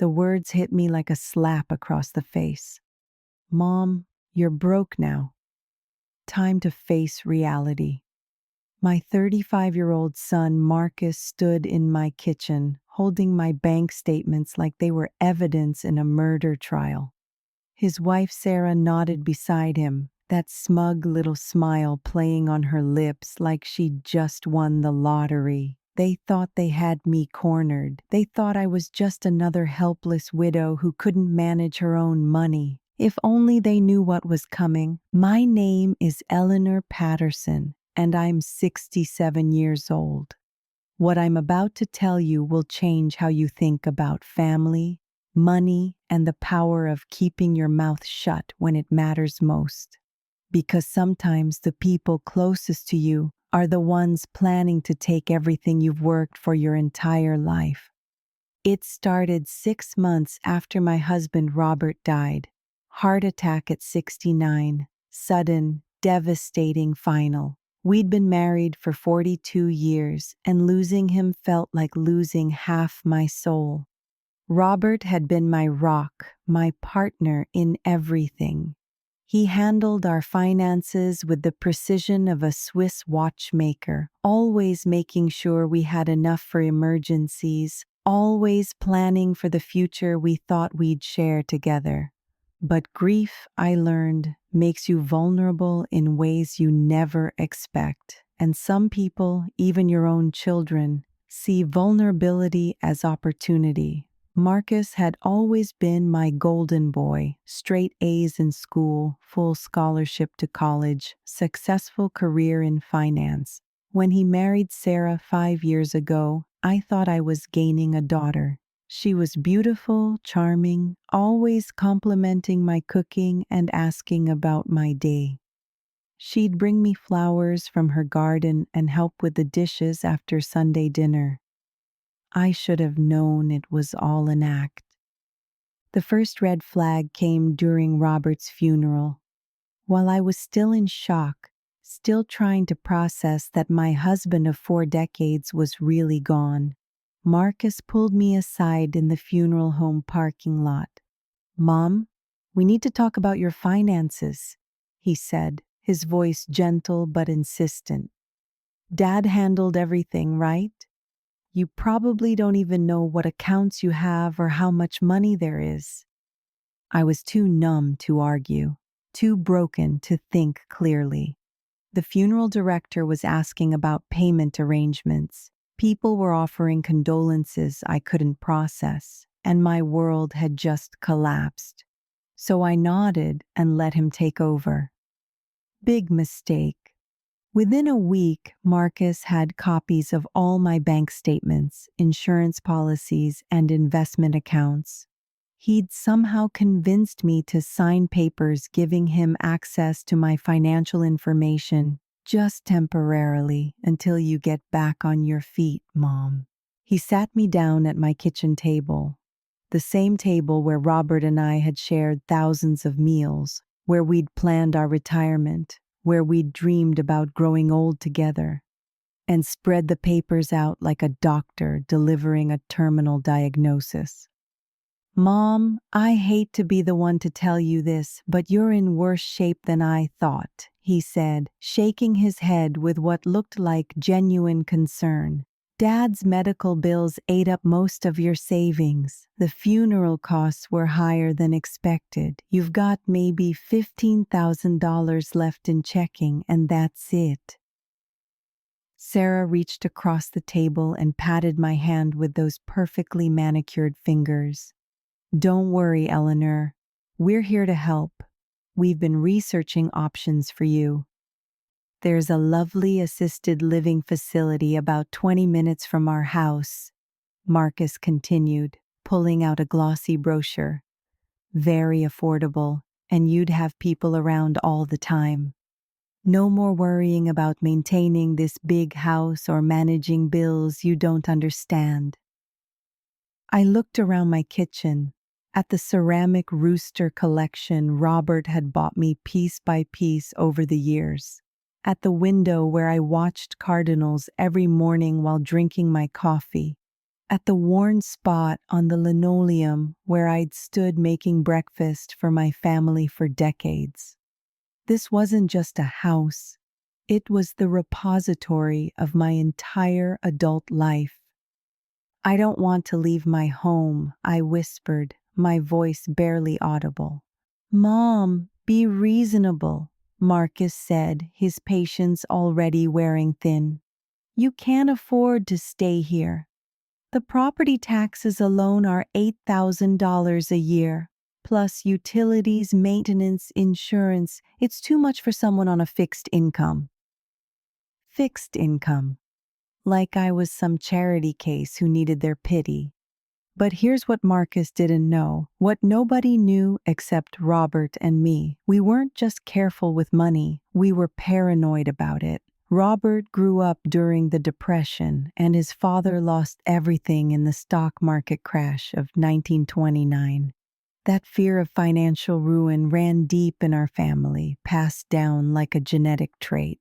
The words hit me like a slap across the face. Mom, you're broke now. Time to face reality. My 35-year-old son Marcus stood in my kitchen, holding my bank statements like they were evidence in a murder trial. His wife Sarah nodded beside him, that smug little smile playing on her lips like she'd just won the lottery. They thought they had me cornered. They thought I was just another helpless widow who couldn't manage her own money. If only they knew what was coming. My name is Eleanor Patterson, and I'm 67 years old. What I'm about to tell you will change how you think about family, money, and the power of keeping your mouth shut when it matters most. Because sometimes the people closest to you are the ones planning to take everything you've worked for your entire life. It started 6 months after my husband Robert died. Heart attack at 69, sudden, devastating final. We'd been married for 42 years, and losing him felt like losing half my soul. Robert had been my rock, my partner in everything. He handled our finances with the precision of a Swiss watchmaker, always making sure we had enough for emergencies, always planning for the future we thought we'd share together. But grief, I learned, makes you vulnerable in ways you never expect. And some people, even your own children, see vulnerability as opportunity. Marcus had always been my golden boy, straight A's in school, full scholarship to college, successful career in finance. When he married Sarah 5 years ago, I thought I was gaining a daughter. She was beautiful, charming, always complimenting my cooking and asking about my day. She'd bring me flowers from her garden and help with the dishes after Sunday dinner. I should have known it was all an act. The first red flag came during Robert's funeral. While I was still in shock, still trying to process that my husband of 4 decades was really gone, Marcus pulled me aside in the funeral home parking lot. "Mom, we need to talk about your finances," he said, his voice gentle but insistent. "Dad handled everything, right? You probably don't even know what accounts you have or how much money there is." I was too numb to argue, too broken to think clearly. The funeral director was asking about payment arrangements. People were offering condolences I couldn't process, and my world had just collapsed. So I nodded and let him take over. Big mistake. Within a week, Marcus had copies of all my bank statements, insurance policies, and investment accounts. He'd somehow convinced me to sign papers giving him access to my financial information, just temporarily, until you get back on your feet, Mom. He sat me down at my kitchen table, the same table where Robert and I had shared thousands of meals, where we'd planned our retirement, where we'd dreamed about growing old together, and spread the papers out like a doctor delivering a terminal diagnosis. "Mom, I hate to be the one to tell you this, but you're in worse shape than I thought," he said, shaking his head with what looked like genuine concern. "Dad's medical bills ate up most of your savings. The funeral costs were higher than expected. You've got maybe $15,000 left in checking, and that's it." Sarah reached across the table and patted my hand with those perfectly manicured fingers. "Don't worry, Eleanor. We're here to help. We've been researching options for you. There's a lovely assisted living facility about 20 minutes from our house," Marcus continued, pulling out a glossy brochure. "Very affordable, and you'd have people around all the time. No more worrying about maintaining this big house or managing bills you don't understand." I looked around my kitchen, at the ceramic rooster collection Robert had bought me piece by piece over the years, at the window where I watched cardinals every morning while drinking my coffee, at the worn spot on the linoleum where I'd stood making breakfast for my family for decades. This wasn't just a house, it was the repository of my entire adult life. "I don't want to leave my home," I whispered, my voice barely audible. "Mom, be reasonable," Marcus said, his patience already wearing thin. "You can't afford to stay here. The property taxes alone are $8,000 a year, plus utilities, maintenance, insurance. It's too much for someone on a fixed income." Fixed income. Like I was some charity case who needed their pity. But here's what Marcus didn't know, what nobody knew except Robert and me. We weren't just careful with money, we were paranoid about it. Robert grew up during the Depression, and his father lost everything in the stock market crash of 1929. That fear of financial ruin ran deep in our family, passed down like a genetic trait.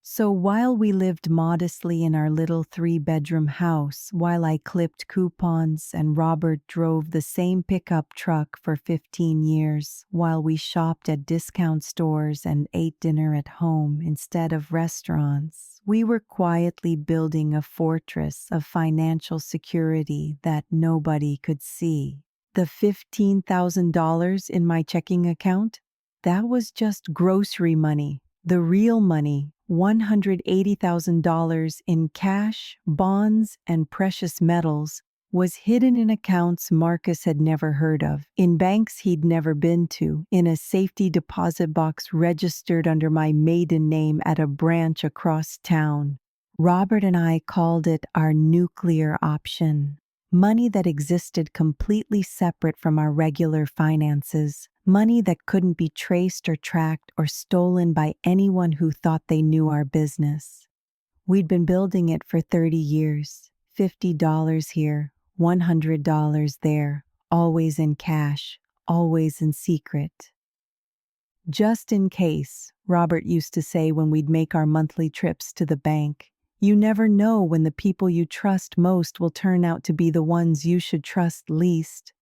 So while we lived modestly in our little 3-bedroom house, while I clipped coupons and Robert drove the same pickup truck for 15 years, while we shopped at discount stores and ate dinner at home instead of restaurants, we were quietly building a fortress of financial security that nobody could see. The $15,000 in my checking account? That was just grocery money. The real money, $180,000 in cash, bonds, and precious metals, was hidden in accounts Marcus had never heard of, in banks he'd never been to, in a safety deposit box registered under my maiden name at a branch across town. Robert and I called it our nuclear option. Money that existed completely separate from our regular finances. Money that couldn't be traced or tracked or stolen by anyone who thought they knew our business. We'd been building it for 30 years, $50 here, $100 there, always in cash, always in secret. "Just in case," Robert used to say when we'd make our monthly trips to the bank. "You never know when the people you trust most will turn out to be the ones you should trust least."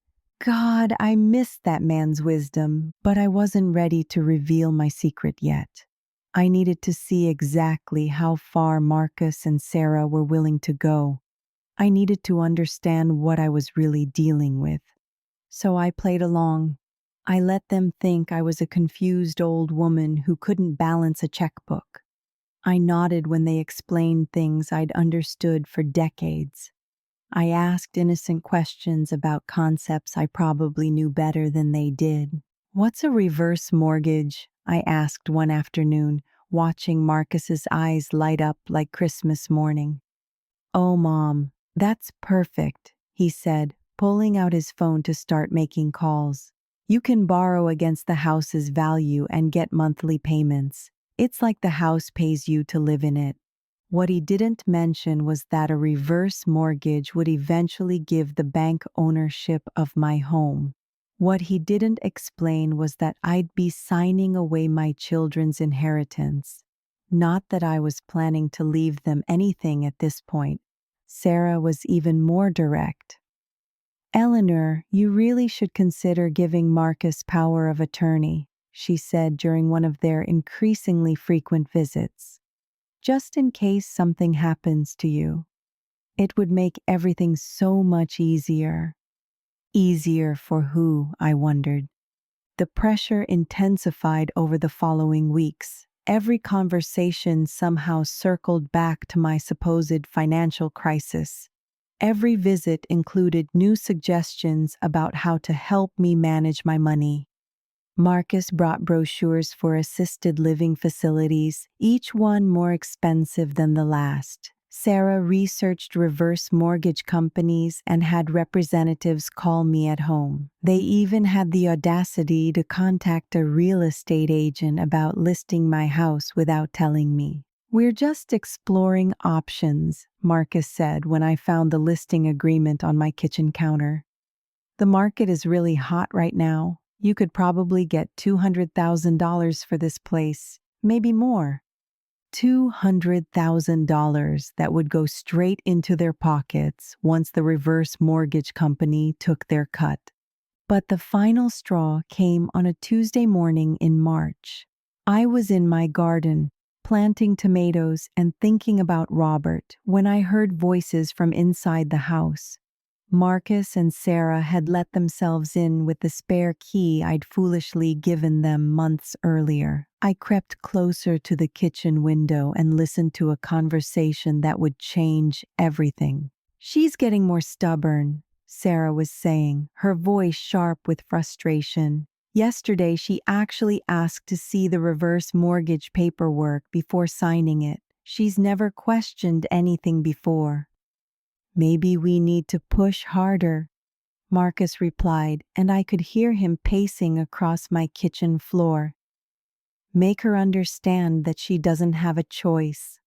God, I missed that man's wisdom, but I wasn't ready to reveal my secret yet. I needed to see exactly how far Marcus and Sarah were willing to go. I needed to understand what I was really dealing with. So I played along. I let them think I was a confused old woman who couldn't balance a checkbook. I nodded when they explained things I'd understood for decades. I asked innocent questions about concepts I probably knew better than they did. "What's a reverse mortgage?" I asked one afternoon, watching Marcus's eyes light up like Christmas morning. "Oh, Mom, that's perfect," he said, pulling out his phone to start making calls. "You can borrow against the house's value and get monthly payments. It's like the house pays you to live in it." What he didn't mention was that a reverse mortgage would eventually give the bank ownership of my home. What he didn't explain was that I'd be signing away my children's inheritance. Not that I was planning to leave them anything at this point. Sarah was even more direct. "Eleanor, you really should consider giving Marcus power of attorney," she said during one of their increasingly frequent visits. "Just in case something happens to you. It would make everything so much easier." Easier for who, I wondered. The pressure intensified over the following weeks. Every conversation somehow circled back to my supposed financial crisis. Every visit included new suggestions about how to help me manage my money. Marcus brought brochures for assisted living facilities, each one more expensive than the last. Sarah researched reverse mortgage companies and had representatives call me at home. They even had the audacity to contact a real estate agent about listing my house without telling me. "We're just exploring options," Marcus said when I found the listing agreement on my kitchen counter. "The market is really hot right now. You could probably get $200,000 for this place, maybe more." $200,000 that would go straight into their pockets once the reverse mortgage company took their cut. But the final straw came on a Tuesday morning in March. I was in my garden, planting tomatoes and thinking about Robert, when I heard voices from inside the house. Marcus and Sarah had let themselves in with the spare key I'd foolishly given them months earlier. I crept closer to the kitchen window and listened to a conversation that would change everything. "She's getting more stubborn," Sarah was saying, her voice sharp with frustration. "Yesterday she actually asked to see the reverse mortgage paperwork before signing it. She's never questioned anything before." "Maybe we need to push harder," Marcus replied, and I could hear him pacing across my kitchen floor. "Make her understand that she doesn't have a choice."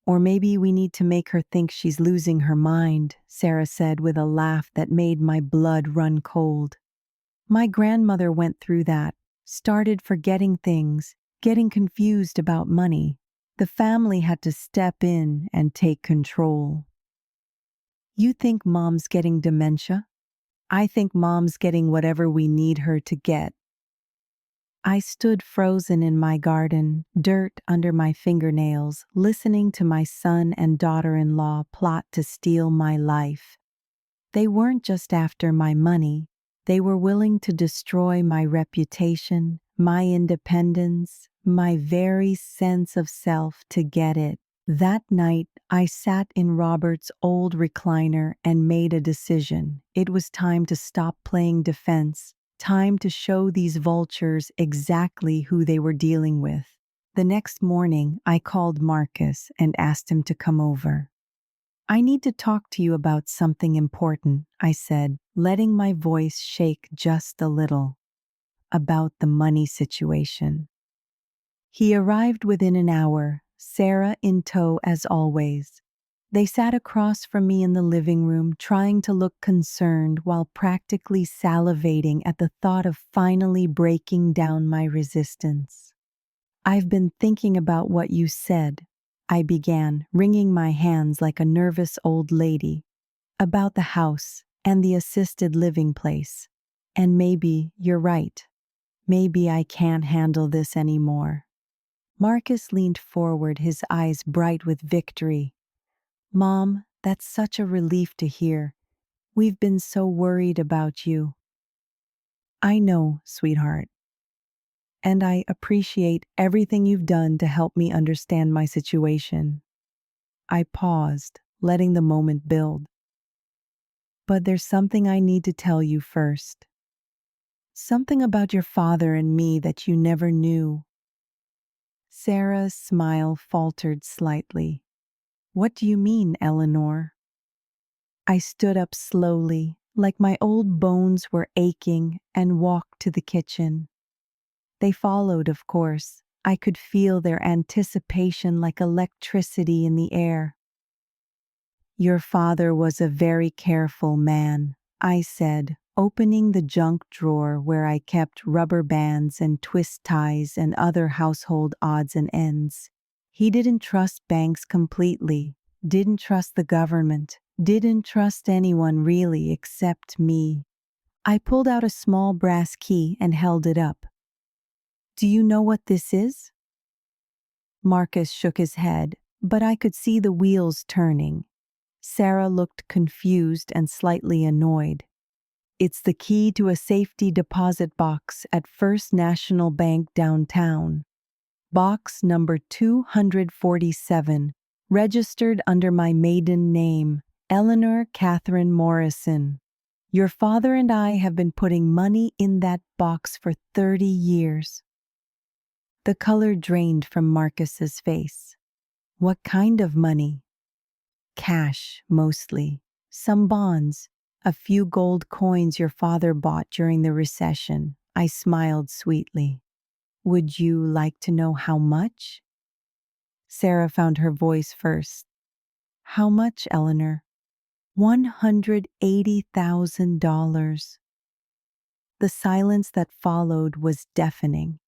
"Or maybe we need to make her think she's losing her mind," Sarah said with a laugh that made my blood run cold. "My grandmother went through that, started forgetting things, getting confused about money. The family had to step in and take control." "You think Mom's getting dementia?" "I think Mom's getting whatever we need her to get." I stood frozen in my garden, dirt under my fingernails, listening to my son and daughter-in-law plot to steal my life. They weren't just after my money. They were willing to destroy my reputation, my independence, my very sense of self to get it. That night, I sat in Robert's old recliner and made a decision. It was time to stop playing defense, time to show these vultures exactly who they were dealing with. The next morning, I called Marcus and asked him to come over. "I need to talk to you about something important," I said, letting my voice shake just a little. "About the money situation." He arrived within an hour, Sarah in tow as always. They sat across from me in the living room, trying to look concerned while practically salivating at the thought of finally breaking down my resistance. "I've been thinking about what you said," I began, wringing my hands like a nervous old lady, "about the house and the assisted living place. And maybe you're right. Maybe I can't handle this anymore." Marcus leaned forward, his eyes bright with victory. "Mom, that's such a relief to hear. We've been so worried about you." "I know, sweetheart. And I appreciate everything you've done to help me understand my situation." I paused, letting the moment build. "But there's something I need to tell you first. Something about your father and me that you never knew." Sarah's smile faltered slightly. "What do you mean, Eleanor?" I stood up slowly, like my old bones were aching, and walked to the kitchen. They followed, of course. I could feel their anticipation like electricity in the air. "Your father was a very careful man," I said, opening the junk drawer where I kept rubber bands and twist ties and other household odds and ends. "He didn't trust banks completely, didn't trust the government, didn't trust anyone really except me." I pulled out a small brass key and held it up. "Do you know what this is?" Marcus shook his head, but I could see the wheels turning. Sarah looked confused and slightly annoyed. "It's the key to a safety deposit box at First National Bank downtown. Box number 247, registered under my maiden name, Eleanor Catherine Morrison. Your father and I have been putting money in that box for 30 years. The color drained from Marcus's face. "What kind of money?" "Cash, mostly. Some bonds. A few gold coins your father bought during the recession." I smiled sweetly. "Would you like to know how much?" Sarah found her voice first. "How much, Eleanor?" $180,000. The silence that followed was deafening.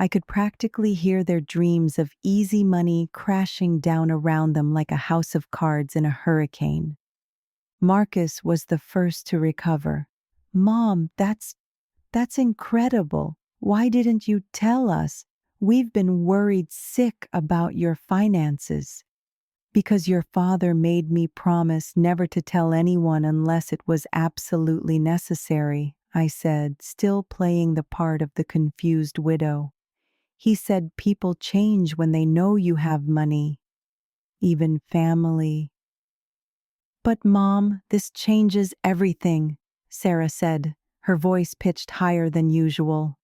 I could practically hear their dreams of easy money crashing down around them like a house of cards in a hurricane. Marcus was the first to recover. Mom, that's incredible. Why didn't you tell us? We've been worried sick about your finances. Because your father made me promise never to tell anyone unless it was absolutely necessary, I said, still playing the part of the confused widow. He said people change when they know you have money, even family. But Mom, this changes everything, Sarah said, her voice pitched higher than usual.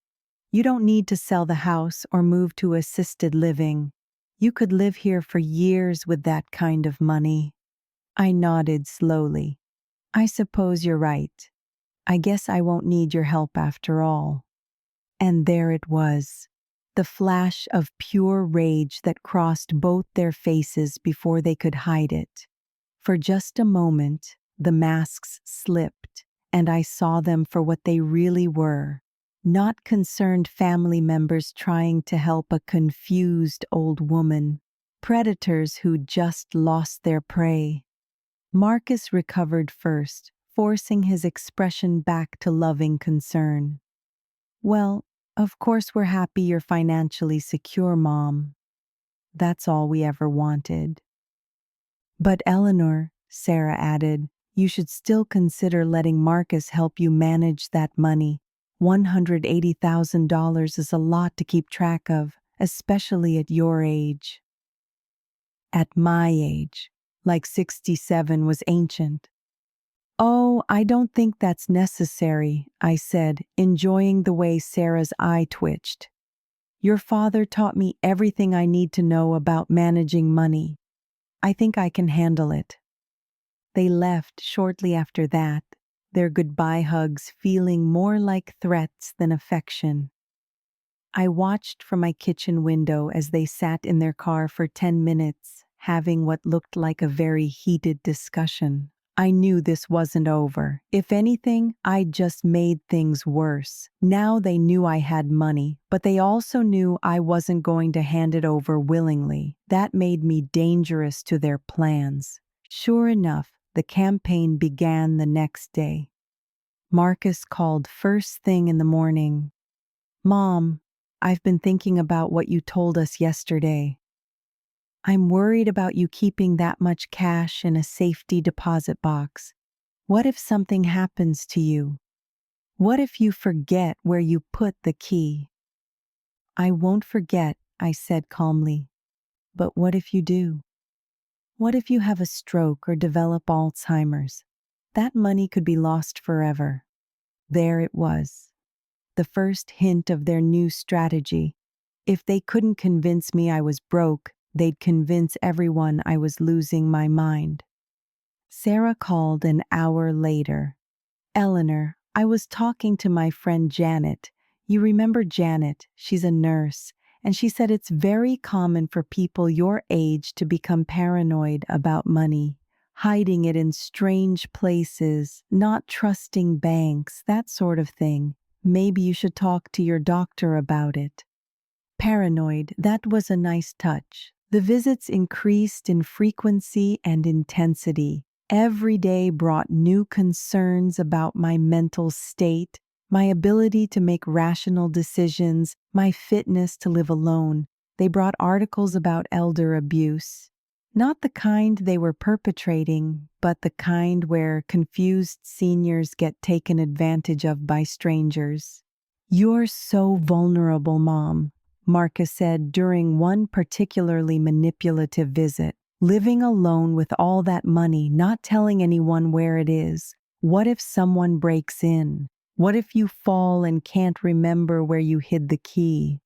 You don't need to sell the house or move to assisted living. You could live here for years with that kind of money. I nodded slowly. I suppose you're right. I guess I won't need your help after all. And there it was, the flash of pure rage that crossed both their faces before they could hide it. For just a moment, the masks slipped, and I saw them for what they really were. Not concerned family members trying to help a confused old woman. Predators who'd just lost their prey. Marcus recovered first, forcing his expression back to loving concern. Well, of course we're happy you're financially secure, Mom. That's all we ever wanted. But Eleanor, Sarah added, you should still consider letting Marcus help you manage that money. $180,000 is a lot to keep track of, especially at your age. At my age, like 67 was ancient. Oh, I don't think that's necessary, I said, enjoying the way Sarah's eye twitched. Your father taught me everything I need to know about managing money. I think I can handle it. They left shortly after that, their goodbye hugs feeling more like threats than affection. I watched from my kitchen window as they sat in their car for 10 minutes, having what looked like a very heated discussion. I knew this wasn't over. If anything, I'd just made things worse. Now they knew I had money, but they also knew I wasn't going to hand it over willingly. That made me dangerous to their plans. Sure enough, the campaign began the next day. Marcus called first thing in the morning. Mom, I've been thinking about what you told us yesterday. I'm worried about you keeping that much cash in a safety deposit box. What if something happens to you? What if you forget where you put the key? I won't forget, I said calmly. But what if you do? What if you have a stroke or develop Alzheimer's? That money could be lost forever. There it was, the first hint of their new strategy. If they couldn't convince me I was broke, they'd convince everyone I was losing my mind. Sarah called an hour later. Eleanor, I was talking to my friend Janet. You remember Janet? She's a nurse. And she said it's very common for people your age to become paranoid about money, hiding it in strange places, not trusting banks, that sort of thing. Maybe you should talk to your doctor about it. Paranoid, that was a nice touch. The visits increased in frequency and intensity. Every day brought new concerns about my mental state, my ability to make rational decisions, my fitness to live alone. They brought articles about elder abuse. Not the kind they were perpetrating, but the kind where confused seniors get taken advantage of by strangers. You're so vulnerable, Mom, Marcus said during one particularly manipulative visit. Living alone with all that money, not telling anyone where it is. What if someone breaks in? What if you fall and can't remember where you hid the key?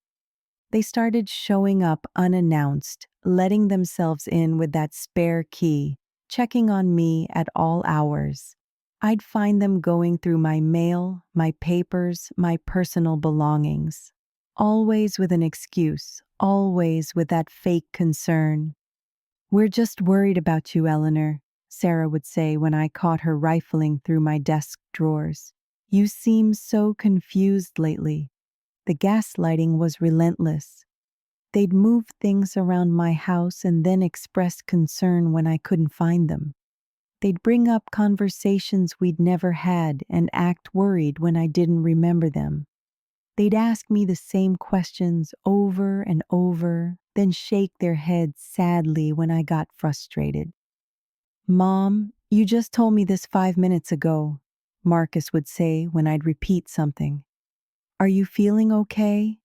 They started showing up unannounced, letting themselves in with that spare key, checking on me at all hours. I'd find them going through my mail, my papers, my personal belongings. Always with an excuse, always with that fake concern. We're just worried about you, Eleanor, Sarah would say when I caught her rifling through my desk drawers. You seem so confused lately. The gaslighting was relentless. They'd move things around my house and then express concern when I couldn't find them. They'd bring up conversations we'd never had and act worried when I didn't remember them. They'd ask me the same questions over and over, then shake their heads sadly when I got frustrated. "Mom, you just told me this 5 minutes ago," Marcus would say when I'd repeat something. "Are you feeling okay?"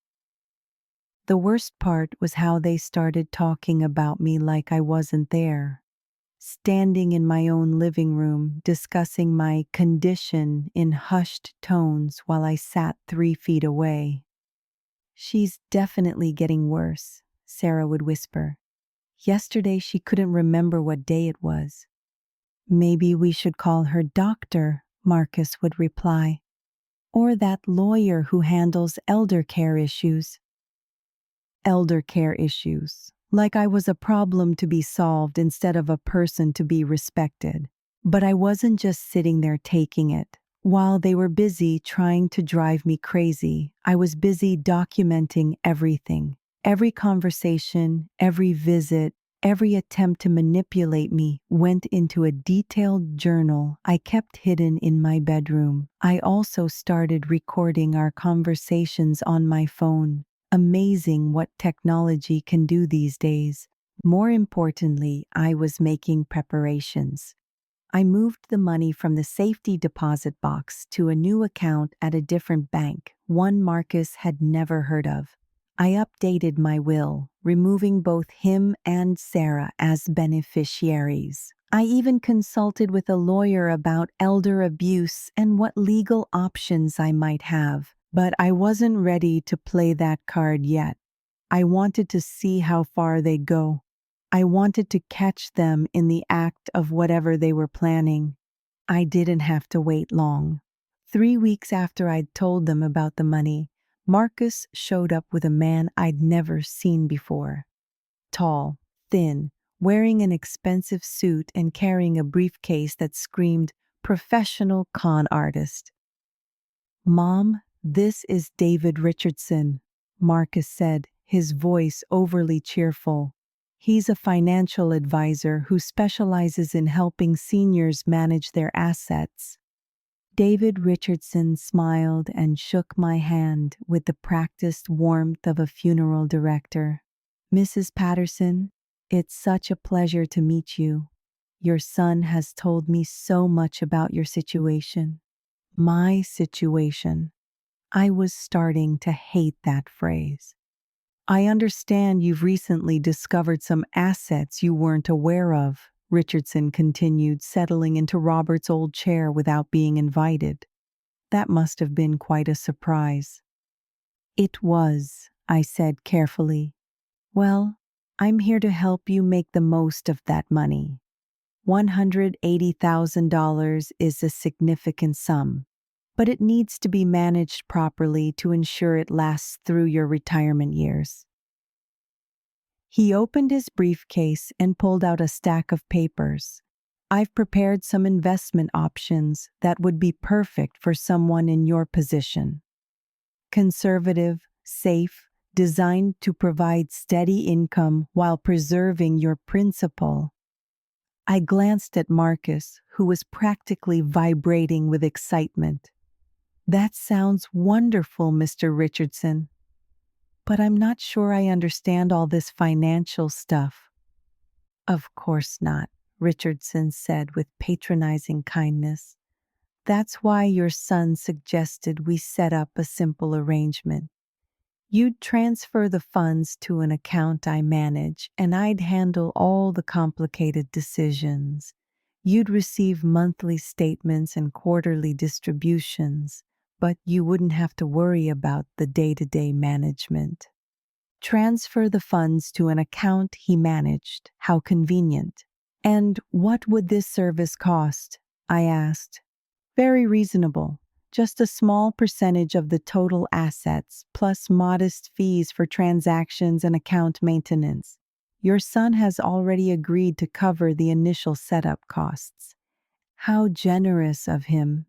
The worst part was how they started talking about me like I wasn't there. Standing in my own living room, discussing my condition in hushed tones while I sat 3 feet away. "She's definitely getting worse," Sarah would whisper. "Yesterday she couldn't remember what day it was." "Maybe we should call her doctor," Marcus would reply. "Or that lawyer who handles elder care issues." Elder care issues. Like I was a problem to be solved instead of a person to be respected. But I wasn't just sitting there taking it. While they were busy trying to drive me crazy, I was busy documenting everything. Every conversation, every visit, every attempt to manipulate me went into a detailed journal I kept hidden in my bedroom. I also started recording our conversations on my phone. Amazing what technology can do these days. More importantly, I was making preparations. I moved the money from the safety deposit box to a new account at a different bank, one Marcus had never heard of. I updated my will, removing both him and Sarah as beneficiaries. I even consulted with a lawyer about elder abuse and what legal options I might have. But I wasn't ready to play that card yet. I wanted to see how far they'd go. I wanted to catch them in the act of whatever they were planning. I didn't have to wait long. 3 weeks after I'd told them about the money, Marcus showed up with a man I'd never seen before. Tall, thin, wearing an expensive suit and carrying a briefcase that screamed, "Professional con artist." "Mom, this is David Richardson," Marcus said, his voice overly cheerful. "He's a financial advisor who specializes in helping seniors manage their assets." David Richardson smiled and shook my hand with the practiced warmth of a funeral director. "Mrs. Patterson, it's such a pleasure to meet you. Your son has told me so much about your situation." My situation. I was starting to hate that phrase. "I understand you've recently discovered some assets you weren't aware of," Richardson continued, settling into Robert's old chair without being invited. "That must have been quite a surprise." "It was," I said carefully. "Well, I'm here to help you make the most of that money. $180,000 is a significant sum, but it needs to be managed properly to ensure it lasts through your retirement years." He opened his briefcase and pulled out a stack of papers. "I've prepared some investment options that would be perfect for someone in your position. Conservative, safe, designed to provide steady income while preserving your principal." I glanced at Marcus, who was practically vibrating with excitement. "That sounds wonderful, Mr. Richardson. But I'm not sure I understand all this financial stuff." "Of course not," Richardson said with patronizing kindness. "That's why your son suggested we set up a simple arrangement. You'd transfer the funds to an account I manage, and I'd handle all the complicated decisions. You'd receive monthly statements and quarterly distributions, but you wouldn't have to worry about the day-to-day management." Transfer the funds to an account he managed. How convenient. "And what would this service cost?" I asked. "Very reasonable. Just a small percentage of the total assets, plus modest fees for transactions and account maintenance. Your son has already agreed to cover the initial setup costs." "How generous of him."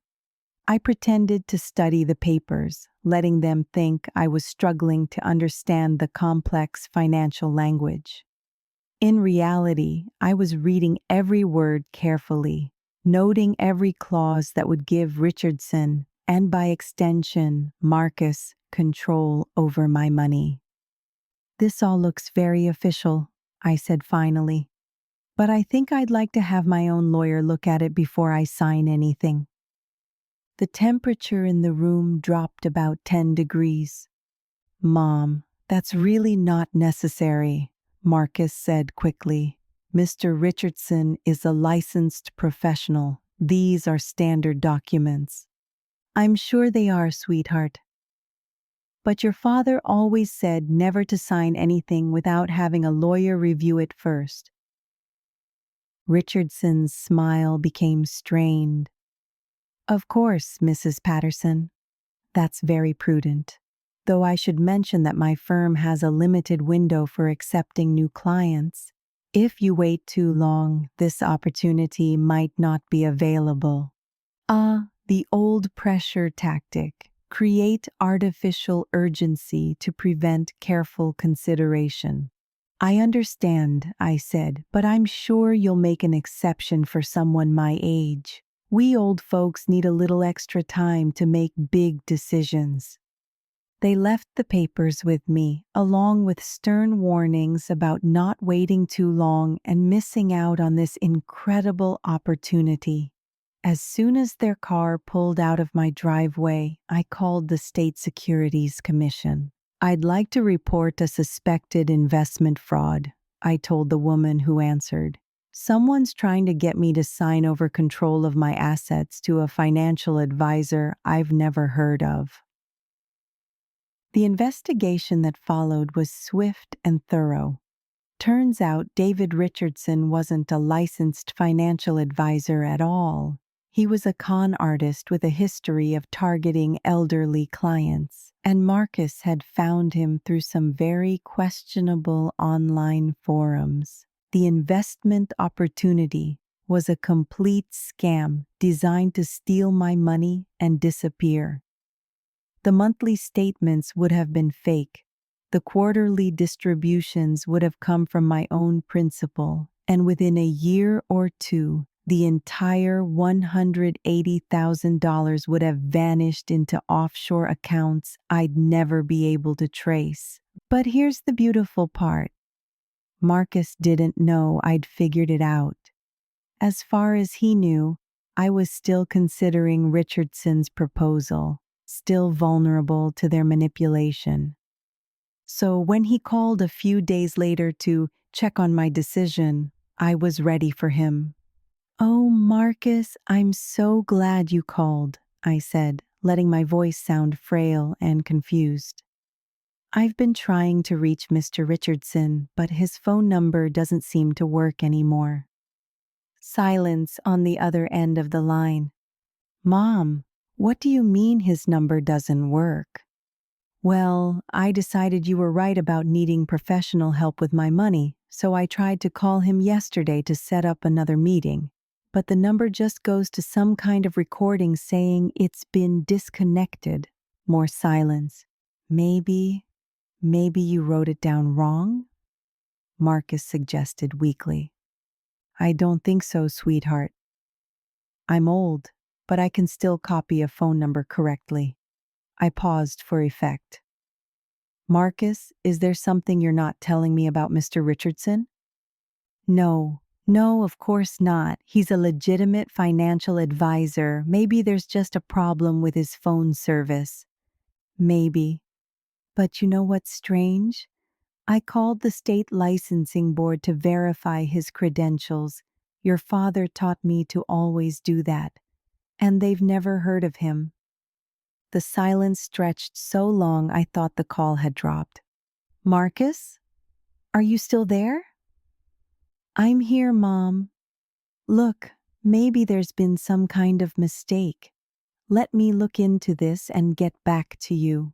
I pretended to study the papers, letting them think I was struggling to understand the complex financial language. In reality, I was reading every word carefully, noting every clause that would give Richardson, and by extension, Marcus, control over my money. "This all looks very official," I said finally, "but I think I'd like to have my own lawyer look at it before I sign anything." The temperature in the room dropped about 10 degrees. "Mom, that's really not necessary," Marcus said quickly. "Mr. Richardson is a licensed professional. These are standard documents." "I'm sure they are, sweetheart. But your father always said never to sign anything without having a lawyer review it first." Richardson's smile became strained. "Of course, Mrs. Patterson. That's very prudent. Though I should mention that my firm has a limited window for accepting new clients. If you wait too long, this opportunity might not be available." The old pressure tactic. Create artificial urgency to prevent careful consideration. "I understand," I said, "but I'm sure you'll make an exception for someone my age. We old folks need a little extra time to make big decisions." They left the papers with me, along with stern warnings about not waiting too long and missing out on this incredible opportunity. As soon as their car pulled out of my driveway, I called the State Securities Commission. "I'd like to report a suspected investment fraud," I told the woman who answered. "Someone's trying to get me to sign over control of my assets to a financial advisor I've never heard of." The investigation that followed was swift and thorough. Turns out David Richardson wasn't a licensed financial advisor at all. He was a con artist with a history of targeting elderly clients, and Marcus had found him through some very questionable online forums. The investment opportunity was a complete scam designed to steal my money and disappear. The monthly statements would have been fake. The quarterly distributions would have come from my own principal, and within a year or two, the entire $180,000 would have vanished into offshore accounts I'd never be able to trace. But here's the beautiful part. Marcus didn't know I'd figured it out. As far as he knew, I was still considering Richardson's proposal, still vulnerable to their manipulation. So when he called a few days later to check on my decision, I was ready for him. "Oh, Marcus, I'm so glad you called," I said, letting my voice sound frail and confused. "I've been trying to reach Mr. Richardson, but his phone number doesn't seem to work anymore." Silence on the other end of the line. "Mom, what do you mean his number doesn't work?" "Well, I decided you were right about needing professional help with my money, so I tried to call him yesterday to set up another meeting. But the number just goes to some kind of recording saying it's been disconnected." More silence. Maybe you wrote it down wrong?" Marcus suggested weakly. "I don't think so, sweetheart. I'm old, but I can still copy a phone number correctly." I paused for effect. "Marcus, is there something you're not telling me about Mr. Richardson?" No, of course not. He's a legitimate financial advisor. Maybe there's just a problem with his phone service." "Maybe. But you know what's strange? I called the state licensing board to verify his credentials. Your father taught me to always do that. And they've never heard of him." The silence stretched so long I thought the call had dropped. "Marcus? Are you still there?" "I'm here, Mom. Look, maybe there's been some kind of mistake. Let me look into this and get back to you."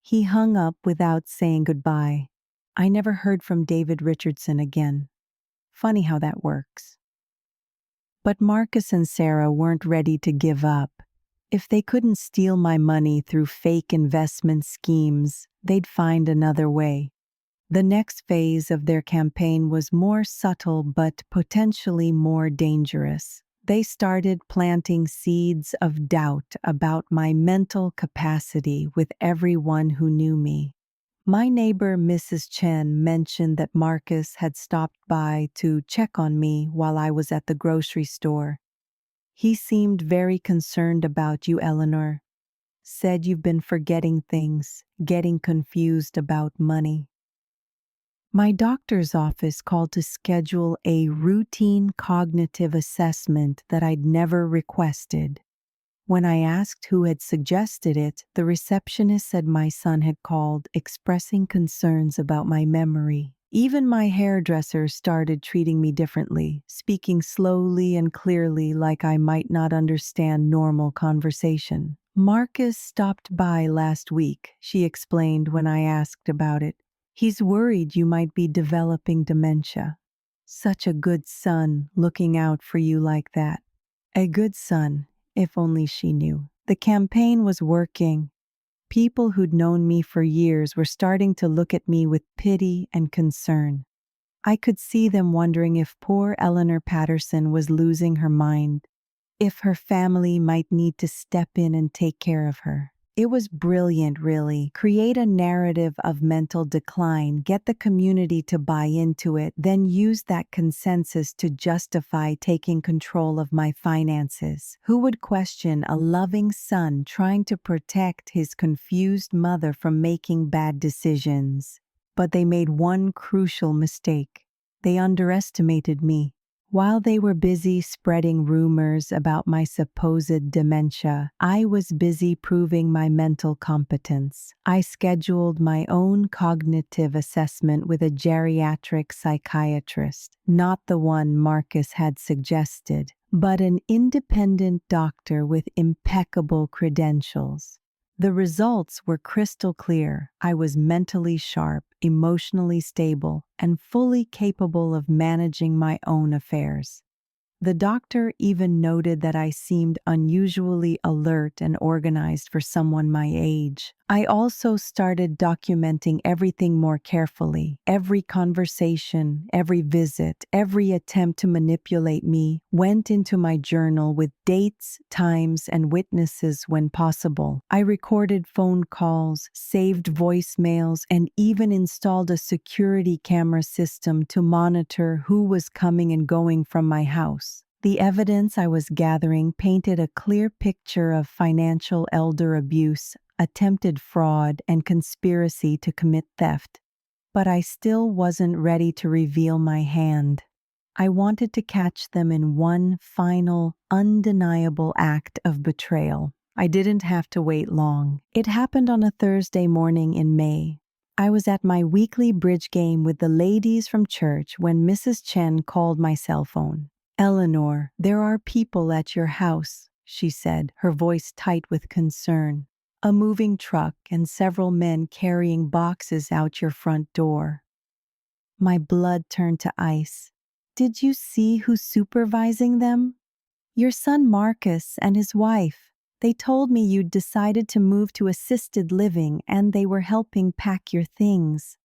He hung up without saying goodbye. I never heard from David Richardson again. Funny how that works. But Marcus and Sarah weren't ready to give up. If they couldn't steal my money through fake investment schemes, they'd find another way. The next phase of their campaign was more subtle but potentially more dangerous. They started planting seeds of doubt about my mental capacity with everyone who knew me. My neighbor, Mrs. Chen, mentioned that Marcus had stopped by to check on me while I was at the grocery store. He seemed very concerned about you, Eleanor. Said you've been forgetting things, getting confused about money. My doctor's office called to schedule a routine cognitive assessment that I'd never requested. When I asked who had suggested it, the receptionist said my son had called, expressing concerns about my memory. Even my hairdresser started treating me differently, speaking slowly and clearly like I might not understand normal conversation. Marcus stopped by last week, she explained when I asked about it. He's worried you might be developing dementia. Such a good son looking out for you like that. A good son, if only she knew. The campaign was working. People who'd known me for years were starting to look at me with pity and concern. I could see them wondering if poor Eleanor Patterson was losing her mind, if her family might need to step in and take care of her. It was brilliant, really. Create a narrative of mental decline, get the community to buy into it, then use that consensus to justify taking control of my finances. Who would question a loving son trying to protect his confused mother from making bad decisions? But they made one crucial mistake. They underestimated me. While they were busy spreading rumors about my supposed dementia, I was busy proving my mental competence. I scheduled my own cognitive assessment with a geriatric psychiatrist, not the one Marcus had suggested, but an independent doctor with impeccable credentials. The results were crystal clear. I was mentally sharp, emotionally stable, and fully capable of managing my own affairs. The doctor even noted that I seemed unusually alert and organized for someone my age. I also started documenting everything more carefully. Every conversation, every visit, every attempt to manipulate me went into my journal with dates, times, and witnesses when possible. I recorded phone calls, saved voicemails, and even installed a security camera system to monitor who was coming and going from my house. The evidence I was gathering painted a clear picture of financial elder abuse, attempted fraud, and conspiracy to commit theft. But I still wasn't ready to reveal my hand. I wanted to catch them in one final, undeniable act of betrayal. I didn't have to wait long. It happened on a Thursday morning in May. I was at my weekly bridge game with the ladies from church when Mrs. Chen called my cell phone. "Eleanor, there are people at your house," she said, her voice tight with concern. "A moving truck and several men carrying boxes out your front door." My blood turned to ice. "Did you see who's supervising them?" "Your son Marcus and his wife. They told me you'd decided to move to assisted living and they were helping pack your things."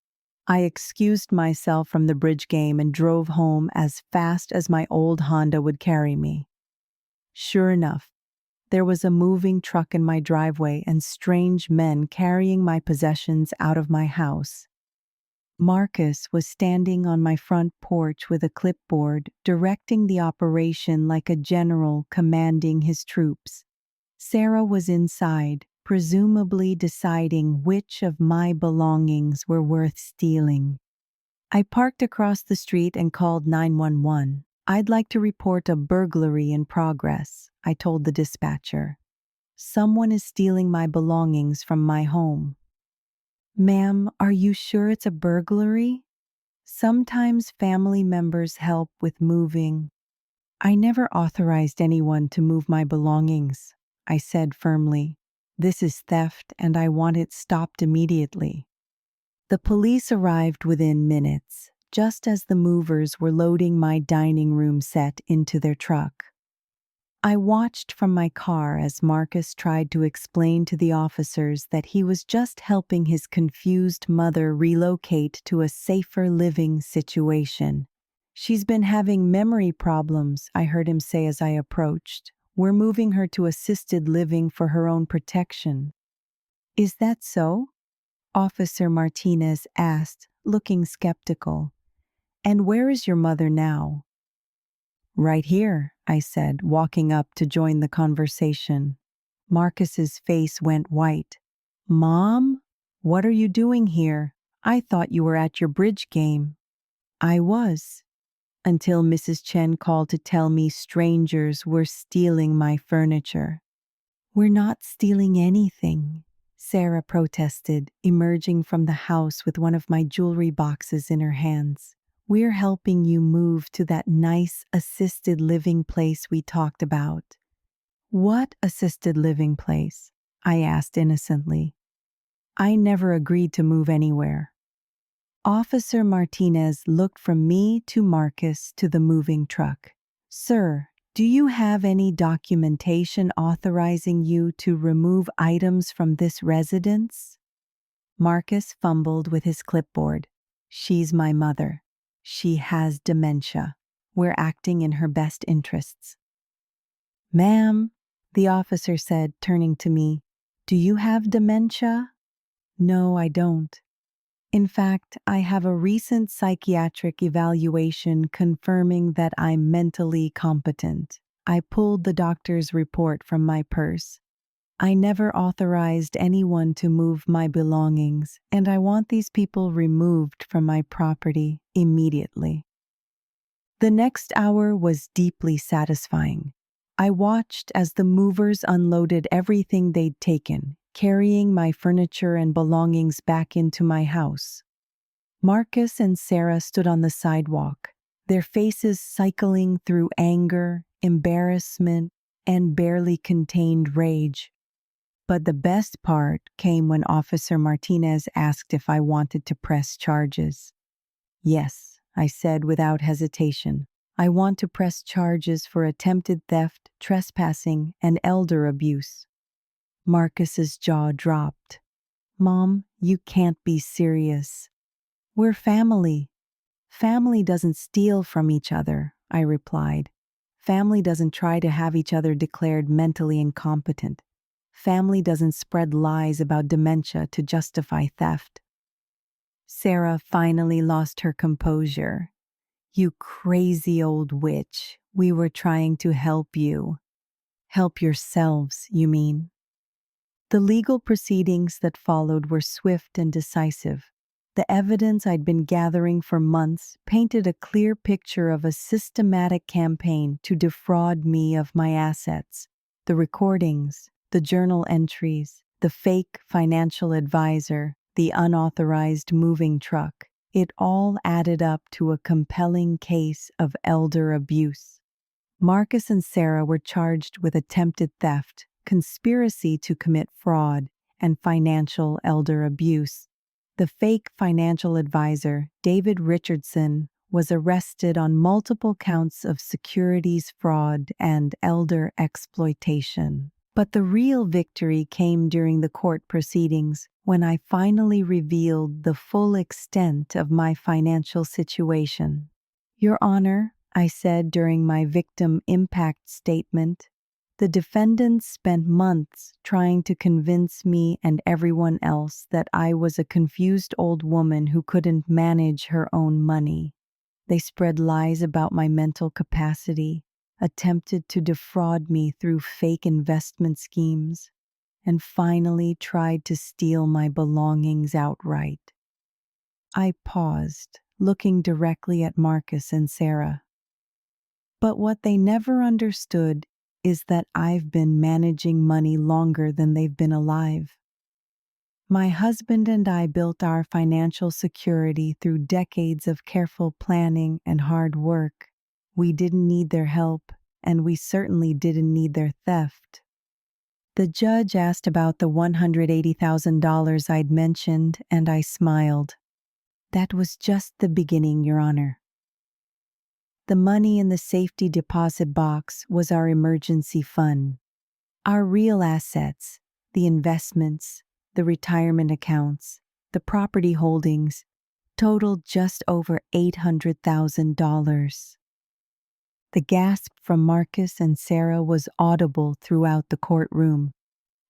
I excused myself from the bridge game and drove home as fast as my old Honda would carry me. Sure enough, there was a moving truck in my driveway and strange men carrying my possessions out of my house. Marcus was standing on my front porch with a clipboard, directing the operation like a general commanding his troops. Sarah was inside, presumably deciding which of my belongings were worth stealing. I parked across the street and called 911. "I'd like to report a burglary in progress," I told the dispatcher. "Someone is stealing my belongings from my home." "Ma'am, are you sure it's a burglary? Sometimes family members help with moving." "I never authorized anyone to move my belongings," I said firmly. "This is theft and I want it stopped immediately." The police arrived within minutes, just as the movers were loading my dining room set into their truck. I watched from my car as Marcus tried to explain to the officers that he was just helping his confused mother relocate to a safer living situation. "She's been having memory problems," I heard him say as I approached. "We're moving her to assisted living for her own protection." "Is that so?" Officer Martinez asked, looking skeptical. "And where is your mother now?" "Right here," I said, walking up to join the conversation. Marcus's face went white. "Mom? What are you doing here? I thought you were at your bridge game." "I was, until Mrs. Chen called to tell me strangers were stealing my furniture." "We're not stealing anything," Sarah protested, emerging from the house with one of my jewelry boxes in her hands. "We're helping you move to that nice assisted living place we talked about." "What assisted living place?" I asked innocently. "I never agreed to move anywhere." Officer Martinez looked from me to Marcus to the moving truck. "Sir, do you have any documentation authorizing you to remove items from this residence?" Marcus fumbled with his clipboard. "She's my mother. She has dementia. We're acting in her best interests." "Ma'am," the officer said, turning to me, "do you have dementia?" "No, I don't. In fact, I have a recent psychiatric evaluation confirming that I'm mentally competent." I pulled the doctor's report from my purse. "I never authorized anyone to move my belongings, and I want these people removed from my property immediately." The next hour was deeply satisfying. I watched as the movers unloaded everything they'd taken, carrying my furniture and belongings back into my house. Marcus and Sarah stood on the sidewalk, their faces cycling through anger, embarrassment, and barely contained rage. But the best part came when Officer Martinez asked if I wanted to press charges. "Yes," I said without hesitation. "I want to press charges for attempted theft, trespassing, and elder abuse." Marcus's jaw dropped. "Mom, you can't be serious." "We're family." "Family doesn't steal from each other," I replied. "Family doesn't try to have each other declared mentally incompetent. Family doesn't spread lies about dementia to justify theft." Sarah finally lost her composure. "You crazy old witch, we were trying to help you." "Help yourselves, you mean?" The legal proceedings that followed were swift and decisive. The evidence I'd been gathering for months painted a clear picture of a systematic campaign to defraud me of my assets. The recordings, the journal entries, the fake financial advisor, the unauthorized moving truck, it all added up to a compelling case of elder abuse. Marcus and Sarah were charged with attempted theft, conspiracy to commit fraud, and financial elder abuse. The fake financial advisor, David Richardson, was arrested on multiple counts of securities fraud and elder exploitation. But the real victory came during the court proceedings, when I finally revealed the full extent of my financial situation. "Your Honor," I said during my victim impact statement, "the defendants spent months trying to convince me and everyone else that I was a confused old woman who couldn't manage her own money. They spread lies about my mental capacity, attempted to defraud me through fake investment schemes, and finally tried to steal my belongings outright." I paused, looking directly at Marcus and Sarah. But what they never understood is that I've been managing money longer than they've been alive. My husband and I built our financial security through decades of careful planning and hard work. We didn't need their help, and we certainly didn't need their theft. The judge asked about the $180,000 I'd mentioned, and I smiled. "That was just the beginning, Your Honor." The money in the safety deposit box was our emergency fund. Our real assets, the investments, the retirement accounts, the property holdings, totaled just over $800,000. The gasp from Marcus and Sarah was audible throughout the courtroom.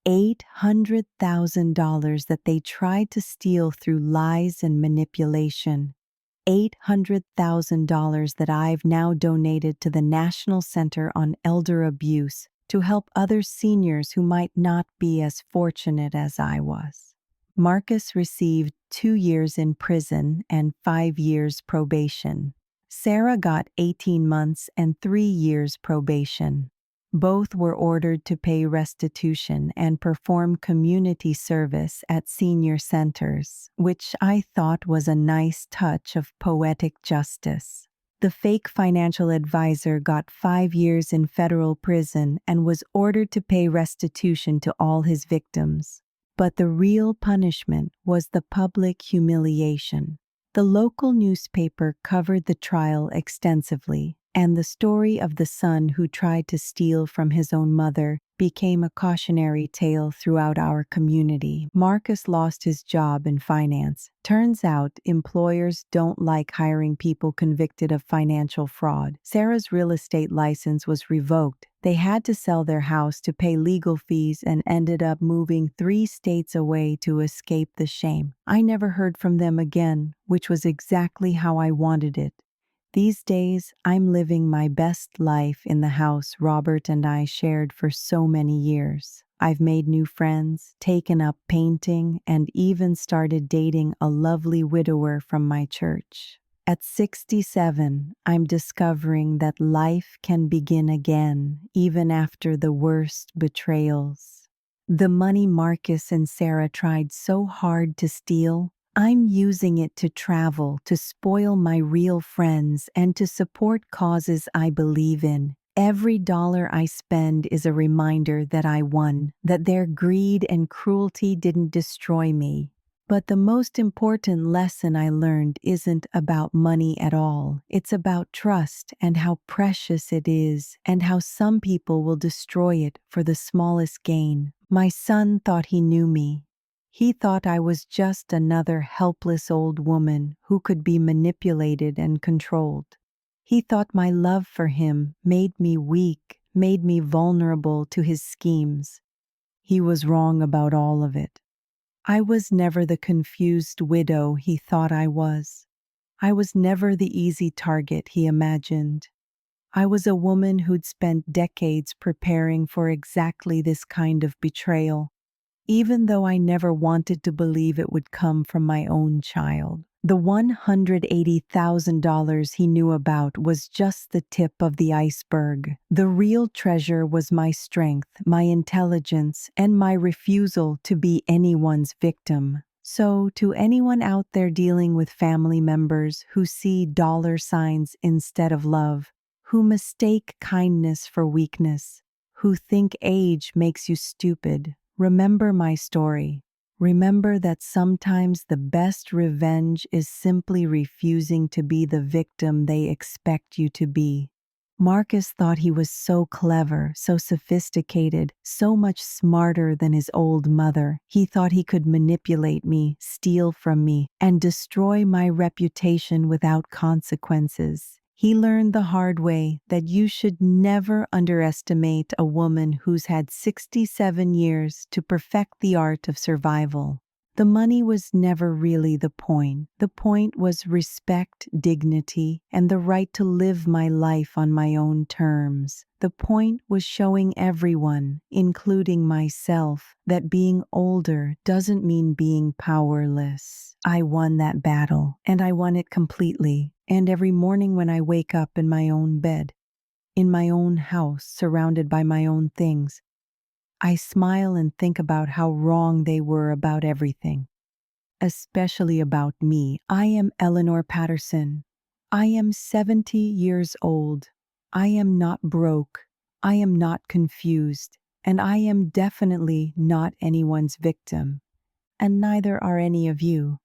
$800,000 that they tried to steal through lies and manipulation. $800,000 that I've now donated to the National Center on Elder Abuse to help other seniors who might not be as fortunate as I was. Marcus received 2 years in prison and 5 years probation. Sarah got 18 months and 3 years probation. Both were ordered to pay restitution and perform community service at senior centers, which I thought was a nice touch of poetic justice. The fake financial advisor got 5 years in federal prison and was ordered to pay restitution to all his victims. But the real punishment was the public humiliation. The local newspaper covered the trial extensively, and the story of the son who tried to steal from his own mother became a cautionary tale throughout our community. Marcus lost his job in finance. Turns out employers don't like hiring people convicted of financial fraud. Sarah's real estate license was revoked. They had to sell their house to pay legal fees and ended up moving 3 states away to escape the shame. I never heard from them again, which was exactly how I wanted it. These days, I'm living my best life in the house Robert and I shared for so many years. I've made new friends, taken up painting, and even started dating a lovely widower from my church. At 67, I'm discovering that life can begin again, even after the worst betrayals. The money Marcus and Sarah tried so hard to steal, I'm using it to travel, to spoil my real friends, and to support causes I believe in. Every dollar I spend is a reminder that I won, that their greed and cruelty didn't destroy me. But the most important lesson I learned isn't about money at all. It's about trust and how precious it is, and how some people will destroy it for the smallest gain. My son thought he knew me. He thought I was just another helpless old woman who could be manipulated and controlled. He thought my love for him made me weak, made me vulnerable to his schemes. He was wrong about all of it. I was never the confused widow he thought I was. I was never the easy target he imagined. I was a woman who'd spent decades preparing for exactly this kind of betrayal, even though I never wanted to believe it would come from my own child. The $180,000 he knew about was just the tip of the iceberg. The real treasure was my strength, my intelligence, and my refusal to be anyone's victim. So, to anyone out there dealing with family members who see dollar signs instead of love, who mistake kindness for weakness, who think age makes you stupid, remember my story. Remember that sometimes the best revenge is simply refusing to be the victim they expect you to be. Marcus thought he was so clever, so sophisticated, so much smarter than his old mother. He thought he could manipulate me, steal from me, and destroy my reputation without consequences. He learned the hard way that you should never underestimate a woman who's had 67 years to perfect the art of survival. The money was never really the point. The point was respect, dignity, and the right to live my life on my own terms. The point was showing everyone, including myself, that being older doesn't mean being powerless. I won that battle, and I won it completely. And every morning when I wake up in my own bed, in my own house, surrounded by my own things, I smile and think about how wrong they were about everything, especially about me. I am Eleanor Patterson. I am 70 years old. I am not broke. I am not confused. And I am definitely not anyone's victim. And neither are any of you.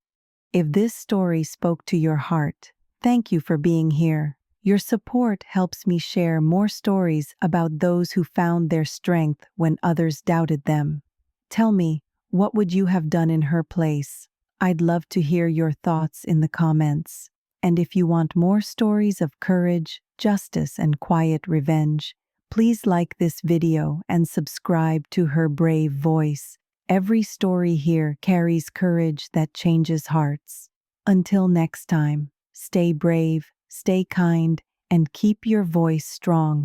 If this story spoke to your heart, thank you for being here. Your support helps me share more stories about those who found their strength when others doubted them. Tell me, what would you have done in her place? I'd love to hear your thoughts in the comments. And if you want more stories of courage, justice, and quiet revenge, please like this video and subscribe to Her Brave Voice. Every story here carries courage that changes hearts. Until next time, stay brave, stay kind, and keep your voice strong.